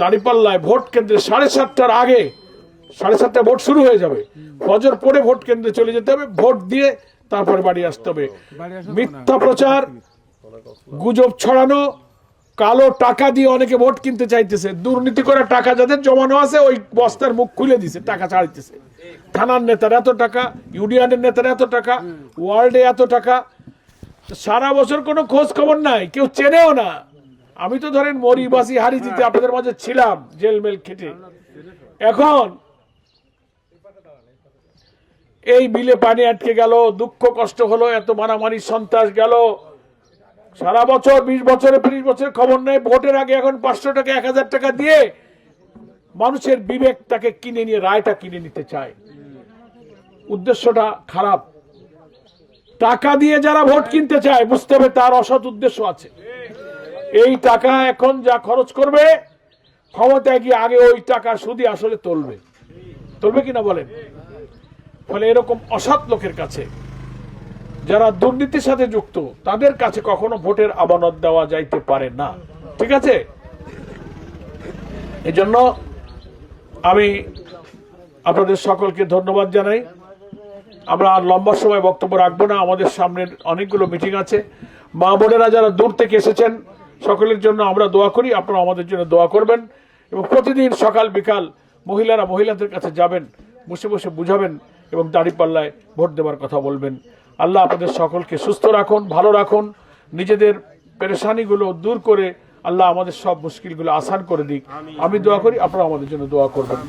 দাঁড়িপাল্লায় vote কেন্দ্রে 7:30টার আগে, 7:30টায় vote শুরু হয়ে যাবে, ফজর পরে ভোট কেন্দ্রে চলে যেতে হবে, ভোট দিয়ে তারপরে বাড়ি আসতে হবে। মিথ্যা প্রচার, গুজব ছড়ানো, কালো টাকা দিয়ে অনেকে ভোট কিনতে চাইতেছে, দুর্নীতি করে টাকা যাদের জমানো আছে ওই বস্তার মুখ খুলে দিছে, টাকা ছাড়িতেছে। থানার নেতার এত টাকা, ইউনিয়নের নেতার এত টাকা, ওয়ার্ল্ডে এত টাকা, সারা বছর কোনো খোঁজ খবর নাই, কেউ চেনেও না। আমি তো ধরেন মরি বাসি হারি জিতে আপনাদের মাঝে ছিলাম জেলমেল খেটে। এখন এই বিলে পানি আটকে গেল, দুঃখ কষ্ট হলো, এত মারামারি সন্ত্রাস গেল, সারা বছর 20 বছরে 30 বছরের খবর নেই। ভোটের আগে এখন 500 টাকা 1000 টাকা দিয়ে মানুষের বিবেকটাকে কিনে নিয়ে রায়টা কিনে নিতে চায়। উদ্দেশ্যটা খারাপ। টাকা দিয়ে যারা ভোট কিনতে চায় বুঝতে হবে তার অসৎ উদ্দেশ্য আছে। এই টাকা এখন যা খরচ করবে ক্ষমতায় গিয়ে আগে ওই টাকা সুদে আসলে তুলবে কিনা বলেন। ফলে এরকম অসৎ লোকের কাছে, যারা দুর্নীতির সাথে যুক্ত, তাদের কাছে কখনো ভোটের আমানত দেওয়া যাইতে পারে না। ঠিক আছে? এজন্য আমি আপনাদের সকলকে ধন্যবাদ জানাই। আমরা আর লম্বা সময় বক্তব্য রাখবো না, আমাদের সামনের অনেকগুলো মিটিং আছে। মা বোনেরা যারা দূর থেকে এসেছেন সকলের জন্য আমরা দোয়া করি, আপনারা আমাদের জন্য দোয়া করবেন। এবং প্রতিদিন সকাল বিকাল মহিলারা মহিলাদের কাছে যাবেন, বসে বসে বুঝাবেন এবং দাঁড়িপাল্লায় ভোট দেওয়ার কথা বলবেন। আল্লাহ আপনাদের সকলকে সুস্থ রাখুন, ভালো রাখুন, নিজেদের পেরেশানিগুলো দূর করে আল্লাহ আমাদের সব মুশকিলগুলো আসান করে দিক। আমি দোয়া করি, আপনারা আমাদের জন্য দোয়া করবেন।